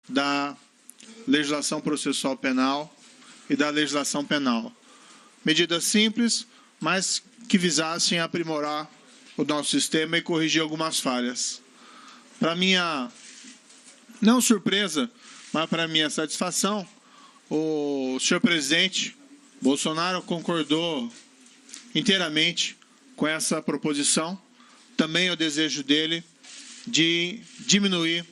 da legislação processual penal e da legislação penal. Medidas simples, mas que visassem aprimorar o nosso sistema e corrigir algumas falhas. Para minha, não surpresa, mas para minha satisfação, o senhor presidente Bolsonaro concordou inteiramente com essa proposição. Também é o desejo dele de diminuir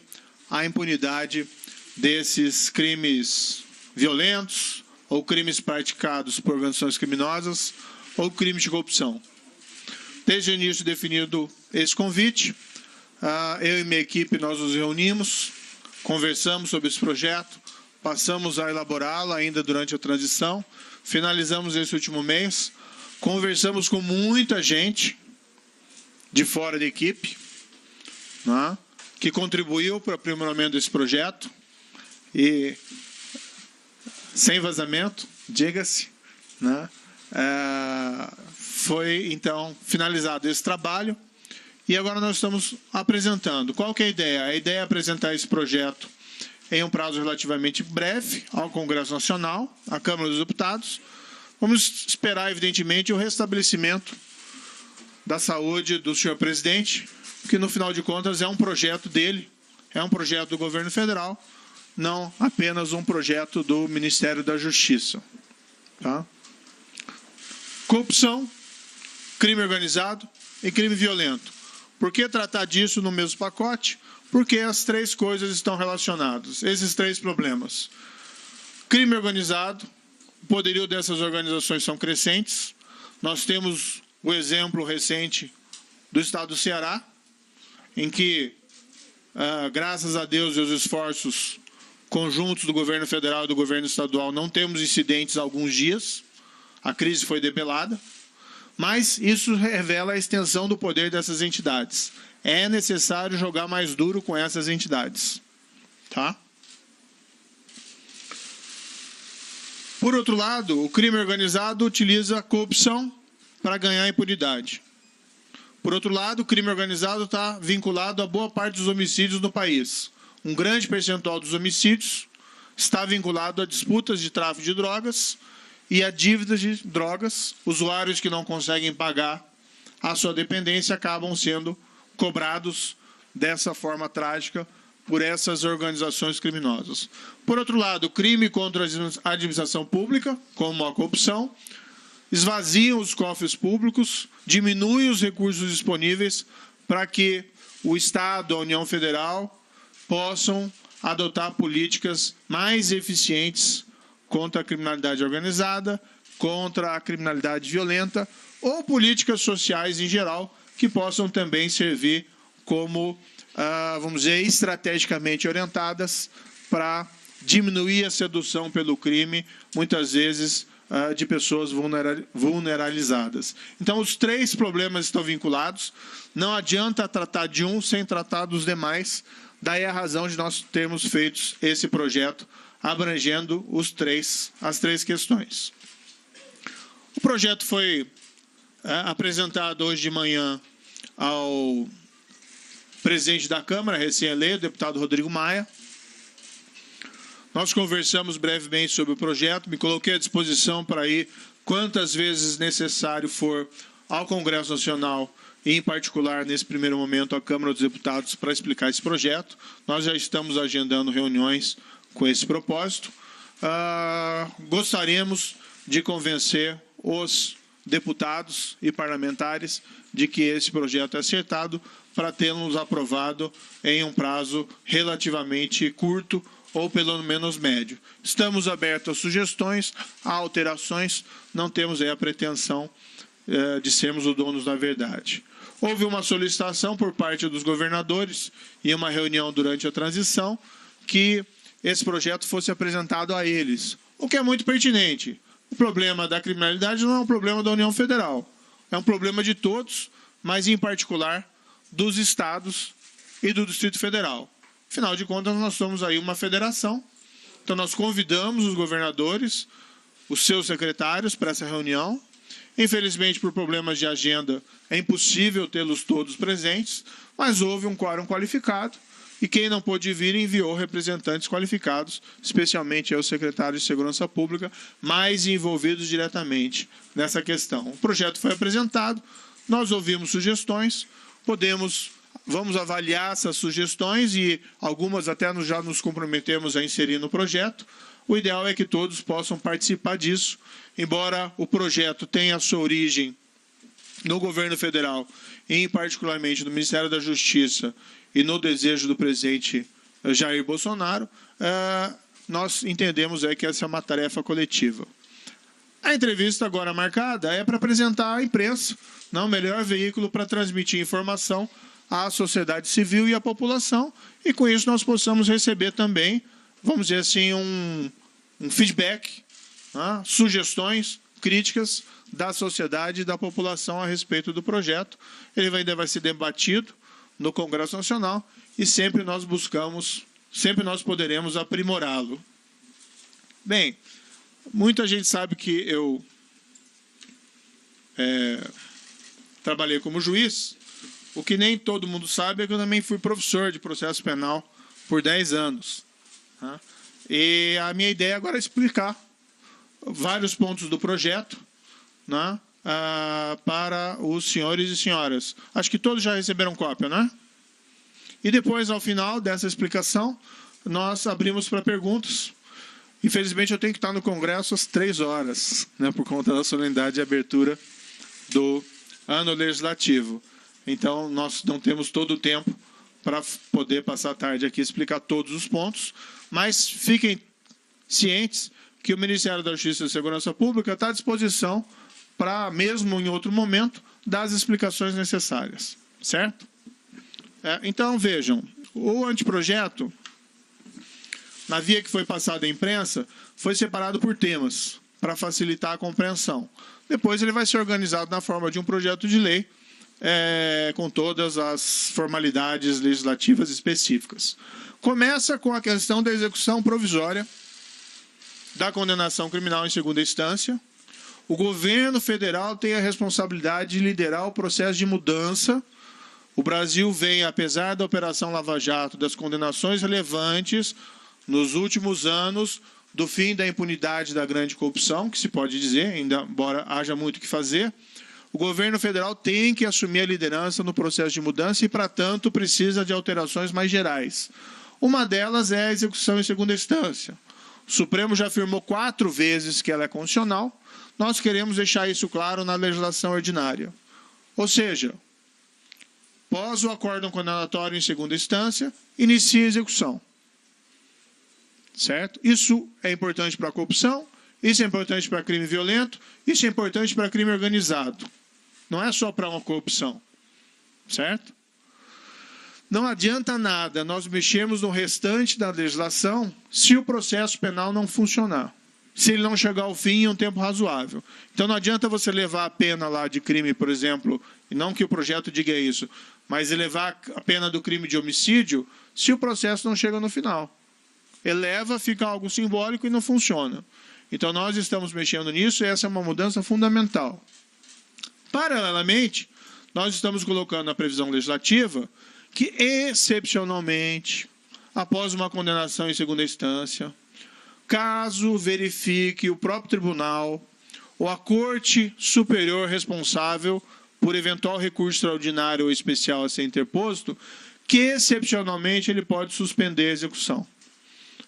a impunidade desses crimes violentos ou crimes praticados por organizações criminosas ou crimes de corrupção. Desde o início definido esse convite, eu e minha equipe nós nos reunimos, conversamos sobre esse projeto, passamos a elaborá-lo ainda durante a transição, finalizamos esse último mês, conversamos com muita gente de fora da equipe, né, que contribuiu para o aprimoramento desse projeto e sem vazamento, diga-se, né, foi então finalizado esse trabalho e agora nós estamos apresentando. Qual que é a ideia? A ideia é apresentar esse projeto em um prazo relativamente breve ao Congresso Nacional, à Câmara dos Deputados. Vamos esperar, evidentemente, o restabelecimento da saúde do senhor presidente, que, no final de contas, é um projeto dele, é um projeto do governo federal, não apenas um projeto do Ministério da Justiça. Tá? Corrupção, crime organizado e crime violento. Por que tratar disso no mesmo pacote? Porque as três coisas estão relacionadas, esses três problemas. Crime organizado, o poderio dessas organizações são crescentes. Nós temos o exemplo recente do estado do Ceará, em que, graças a Deus e aos esforços conjuntos do governo federal e do governo estadual, não temos incidentes há alguns dias, a crise foi debelada, mas isso revela a extensão do poder dessas entidades. É necessário jogar mais duro com essas entidades. Tá? Por outro lado, o crime organizado utiliza a corrupção para ganhar impunidade. Por outro lado, o crime organizado está vinculado a boa parte dos homicídios no país. Um grande percentual dos homicídios está vinculado a disputas de tráfico de drogas e a dívidas de drogas. Usuários que não conseguem pagar a sua dependência acabam sendo cobrados dessa forma trágica por essas organizações criminosas. Por outro lado, o crime contra a administração pública, como a corrupção, esvaziam os cofres públicos, diminuem os recursos disponíveis para que o Estado, a União Federal, possam adotar políticas mais eficientes contra a criminalidade organizada, contra a criminalidade violenta, ou políticas sociais em geral, que possam também servir como, vamos dizer, estrategicamente orientadas para diminuir a sedução pelo crime, muitas vezes de pessoas vulnerabilizadas. Então, os três problemas estão vinculados, não adianta tratar de um sem tratar dos demais, daí a razão de nós termos feito esse projeto abrangendo as três questões. O projeto foi apresentado hoje de manhã ao presidente da Câmara, recém-eleito, deputado Rodrigo Maia. Nós conversamos brevemente sobre o projeto, me coloquei à disposição para ir quantas vezes necessário for ao Congresso Nacional e, em particular, nesse primeiro momento, à Câmara dos Deputados para explicar esse projeto. Nós já estamos agendando reuniões com esse propósito. Gostaríamos de convencer os deputados e parlamentares de que esse projeto é acertado para tê-lo aprovado em um prazo relativamente curto ou pelo menos médio. Estamos abertos a sugestões, a alterações, não temos aí a pretensão de sermos os donos da verdade. Houve uma solicitação por parte dos governadores e uma reunião durante a transição que esse projeto fosse apresentado a eles, o que é muito pertinente. O problema da criminalidade não é um problema da União Federal, é um problema de todos, mas em particular dos estados e do Distrito Federal. Afinal de contas, nós somos aí uma federação, então nós convidamos os governadores, os seus secretários para essa reunião. Infelizmente, por problemas de agenda, é impossível tê-los todos presentes, mas houve um quórum qualificado e quem não pôde vir enviou representantes qualificados, especialmente os secretários de Segurança Pública, mais envolvidos diretamente nessa questão. O projeto foi apresentado, nós ouvimos sugestões, vamos avaliar essas sugestões e algumas até já nos comprometemos a inserir no projeto. O ideal é que todos possam participar disso, embora o projeto tenha a sua origem no governo federal, e particularmente no Ministério da Justiça e no desejo do presidente Jair Bolsonaro, nós entendemos que essa é uma tarefa coletiva. A entrevista agora marcada é para apresentar à imprensa, o melhor veículo para transmitir informação à sociedade civil e à população, e com isso nós possamos receber também, vamos dizer assim, um feedback, sugestões, críticas da sociedade e da população a respeito do projeto. Ele ainda vai ser debatido no Congresso Nacional e sempre nós poderemos aprimorá-lo. Bem, muita gente sabe que eu trabalhei como juiz. O que nem todo mundo sabe é que eu também fui professor de processo penal por 10 anos. E a minha ideia agora é explicar vários pontos do projeto, para os senhores e senhoras. Acho que todos já receberam cópia, né? E depois, ao final dessa explicação, nós abrimos para perguntas. Infelizmente, eu tenho que estar no Congresso às 3 horas, por conta da solenidade de abertura do ano legislativo. Então, nós não temos todo o tempo para poder passar a tarde aqui e explicar todos os pontos, mas fiquem cientes que o Ministério da Justiça e Segurança Pública está à disposição para, mesmo em outro momento, dar as explicações necessárias, certo? Então, vejam, o anteprojeto, na via que foi passada à imprensa, foi separado por temas, para facilitar a compreensão. Depois ele vai ser organizado na forma de um projeto de lei, com todas as formalidades legislativas específicas. Começa com a questão da execução provisória da condenação criminal em segunda instância. O governo federal tem a responsabilidade de liderar o processo de mudança. O Brasil vem, apesar da Operação Lava Jato, das condenações relevantes nos últimos anos, do fim da impunidade da grande corrupção, que se pode dizer, ainda embora haja muito o que fazer. O governo federal tem que assumir a liderança no processo de mudança e, para tanto, precisa de alterações mais gerais. Uma delas é a execução em segunda instância. O Supremo já afirmou 4 vezes que ela é constitucional. Nós queremos deixar isso claro na legislação ordinária. Ou seja, após o acórdão condenatório em segunda instância, inicia a execução. Certo? Isso é importante para a corrupção, isso é importante para crime violento, isso é importante para crime organizado. Não é só para uma corrupção. Certo? Não adianta nada nós mexermos no restante da legislação se o processo penal não funcionar. Se ele não chegar ao fim em um tempo razoável. Então não adianta você levar a pena lá de crime, por exemplo, e não que o projeto diga isso, mas elevar a pena do crime de homicídio se o processo não chega no final. Eleva, fica algo simbólico e não funciona. Então nós estamos mexendo nisso e essa é uma mudança fundamental. Paralelamente, nós estamos colocando na previsão legislativa que, excepcionalmente, após uma condenação em segunda instância, caso verifique o próprio tribunal ou a Corte Superior responsável por eventual recurso extraordinário ou especial a ser interposto, que, excepcionalmente, ele pode suspender a execução.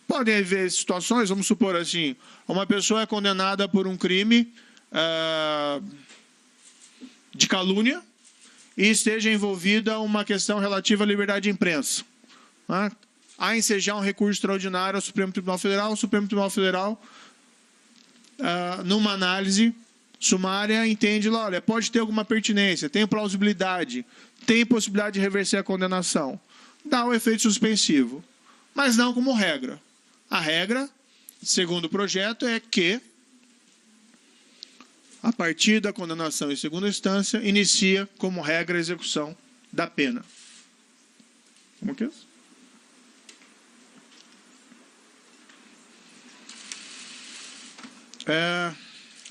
Podem haver situações, vamos supor assim, uma pessoa é condenada por um crime de calúnia e esteja envolvida uma questão relativa à liberdade de imprensa. A ensejar um recurso extraordinário ao Supremo Tribunal Federal, o Supremo Tribunal Federal, numa análise sumária, entende lá, olha, pode ter alguma pertinência, tem plausibilidade, tem possibilidade de reverter a condenação. Dá o efeito suspensivo, mas não como regra. A regra, segundo o projeto, é que, a partir da condenação em segunda instância, inicia, como regra, a execução da pena. Como que é isso?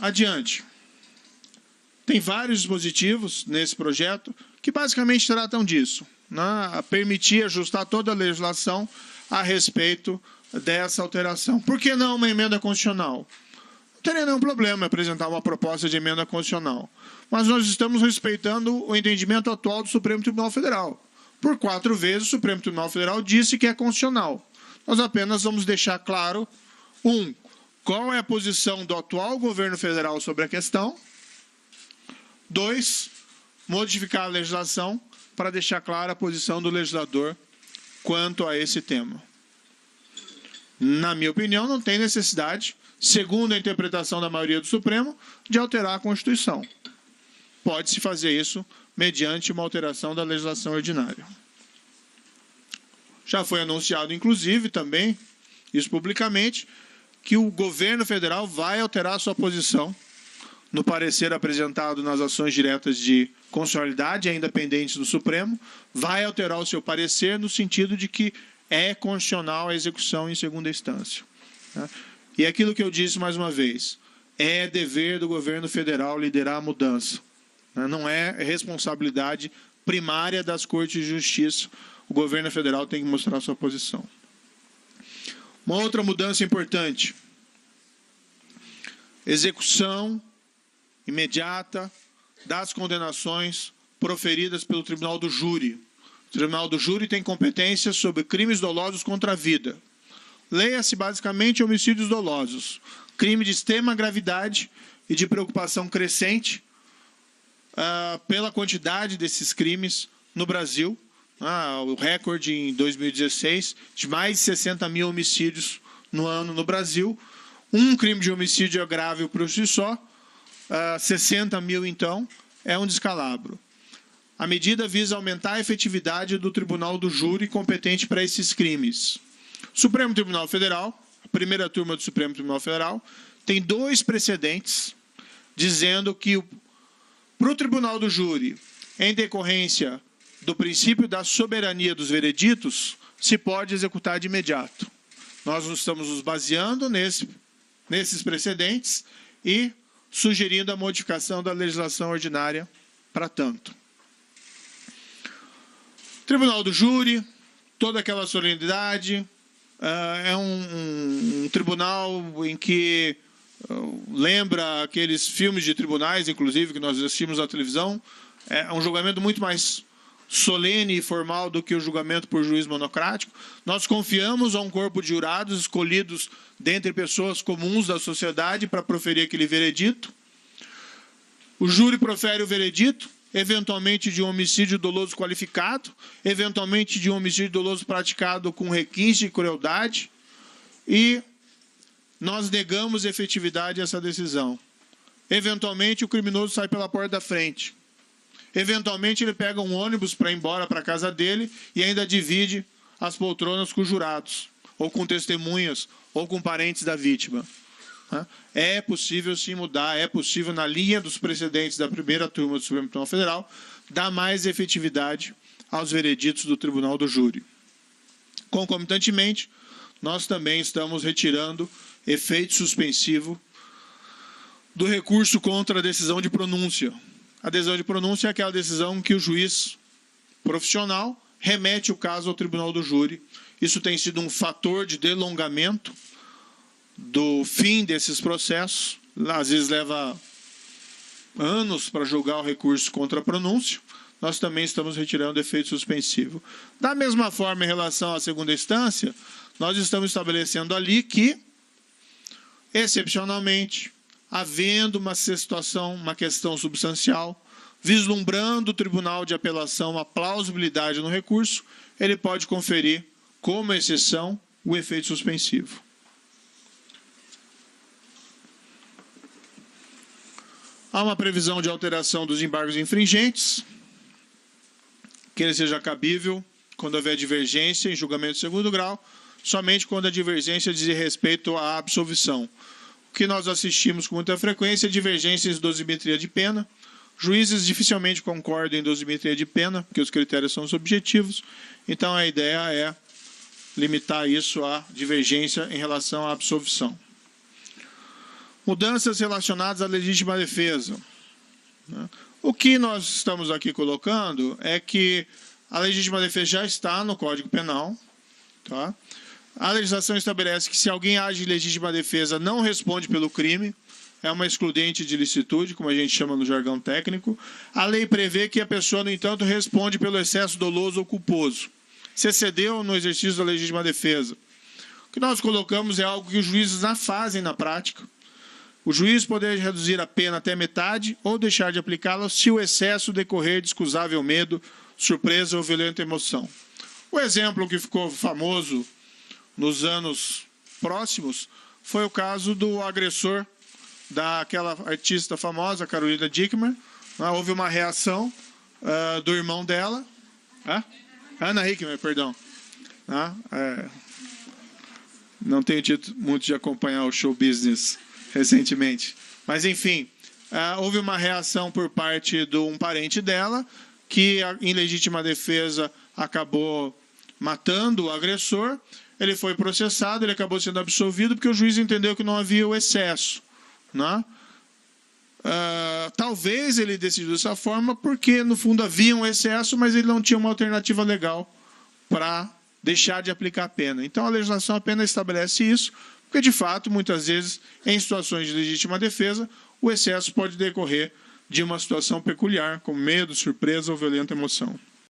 Adiante. Tem vários dispositivos nesse projeto que basicamente tratam disso. né, a permitir ajustar toda a legislação a respeito dessa alteração. Por que não uma emenda constitucional? Não teria nenhum problema apresentar uma proposta de emenda constitucional. Mas nós estamos respeitando o entendimento atual do Supremo Tribunal Federal. Por 4 vezes, o Supremo Tribunal Federal disse que é constitucional. Nós apenas vamos deixar claro, qual é a posição do atual governo federal sobre a questão. 2, modificar a legislação para deixar clara a posição do legislador quanto a esse tema. Na minha opinião, não tem necessidade, segundo a interpretação da maioria do Supremo, de alterar a Constituição. Pode-se fazer isso mediante uma alteração da legislação ordinária. Já foi anunciado, inclusive, também, isso publicamente, que o governo federal vai alterar sua posição no parecer apresentado nas ações diretas de constitucionalidade ainda pendentes do Supremo, vai alterar o seu parecer no sentido de que é constitucional a execução em segunda instância. E aquilo que eu disse mais uma vez, é dever do governo federal liderar a mudança. Não é responsabilidade primária das Cortes de Justiça. O governo federal tem que mostrar sua posição. Uma outra mudança importante. Execução imediata das condenações proferidas pelo Tribunal do Júri. O Tribunal do Júri tem competência sobre crimes dolosos contra a vida. Leia-se basicamente homicídios dolosos, crime de extrema gravidade e de preocupação crescente pela quantidade desses crimes no Brasil. O recorde em 2016 de mais de 60 mil homicídios no ano no Brasil. Um crime de homicídio é grave por si só, 60 mil, então, é um descalabro. A medida visa aumentar a efetividade do Tribunal do Júri competente para esses crimes. O Supremo Tribunal Federal, a primeira turma do Supremo Tribunal Federal, tem 2 precedentes dizendo que para o Tribunal do Júri, em decorrência do princípio da soberania dos vereditos, se pode executar de imediato. Nós estamos nos baseando nesses precedentes e sugerindo a modificação da legislação ordinária para tanto. Tribunal do Júri, toda aquela solenidade, é um tribunal em que lembra aqueles filmes de tribunais, inclusive, que nós assistimos na televisão. É um julgamento muito mais solene e formal do que o julgamento por juiz monocrático. Nós confiamos a um corpo de jurados escolhidos dentre pessoas comuns da sociedade para proferir aquele veredito. O júri profere o veredito, eventualmente de um homicídio doloso qualificado, eventualmente de um homicídio doloso praticado com requinte e crueldade, e nós negamos efetividade a essa decisão. Eventualmente, o criminoso sai pela porta da frente. Eventualmente, ele pega um ônibus para ir embora para a casa dele e ainda divide as poltronas com os jurados, ou com testemunhas, ou com parentes da vítima. É possível sim mudar, é possível, na linha dos precedentes da primeira turma do Supremo Tribunal Federal, dar mais efetividade aos vereditos do Tribunal do Júri. Concomitantemente, nós também estamos retirando efeito suspensivo do recurso contra a decisão de pronúncia. A decisão de pronúncia é aquela decisão que o juiz profissional remete o caso ao Tribunal do Júri. Isso tem sido um fator de delongamento do fim desses processos. Às vezes leva anos para julgar o recurso contra a pronúncia. Nós também estamos retirando efeito suspensivo. Da mesma forma, em relação à segunda instância, nós estamos estabelecendo ali que, excepcionalmente, havendo uma situação, uma questão substancial, vislumbrando o Tribunal de Apelação a plausibilidade no recurso, ele pode conferir, como exceção, o efeito suspensivo. Há uma previsão de alteração dos embargos infringentes, que ele seja cabível quando houver divergência em julgamento de segundo grau, somente quando a divergência diz respeito à absolvição. O que nós assistimos com muita frequência é divergências de dosimetria de pena. Juízes dificilmente concordam em dosimetria de pena, porque os critérios são subjetivos. Então, a ideia é limitar isso à divergência em relação à absolvição. Mudanças relacionadas à legítima defesa. O que nós estamos aqui colocando é que A legítima defesa já está no Código Penal. Tá? A legislação estabelece que se alguém age em legítima defesa, não responde pelo crime. É uma excludente de ilicitude, como a gente chama no jargão técnico. A lei prevê que a pessoa, no entanto, responde pelo excesso doloso ou culposo. Se excedeu no exercício da legítima defesa. O que nós colocamos é algo que os juízes não fazem na prática. O juiz poderia reduzir a pena até metade ou deixar de aplicá-la se o excesso decorrer de excusável medo, surpresa ou violenta emoção. O exemplo que ficou famoso nos anos próximos foi o caso do agressor daquela artista famosa, Carolina Dickmann. Houve uma reação do irmão dela, Ana Hickman, perdão. Não tenho tido muito de acompanhar o show business recentemente. Mas, enfim, houve uma reação por parte de um parente dela, que, em legítima defesa, acabou matando o agressor. Ele foi processado, ele acabou sendo absolvido, porque o juiz entendeu que não havia o excesso. Talvez ele decidiu dessa forma porque, no fundo, havia um excesso, mas ele não tinha uma alternativa legal para deixar de aplicar a pena. Então, a legislação apenas estabelece isso, porque, de fato, muitas vezes, em situações de legítima defesa, o excesso pode decorrer de uma situação peculiar, como medo, surpresa ou violenta emoção.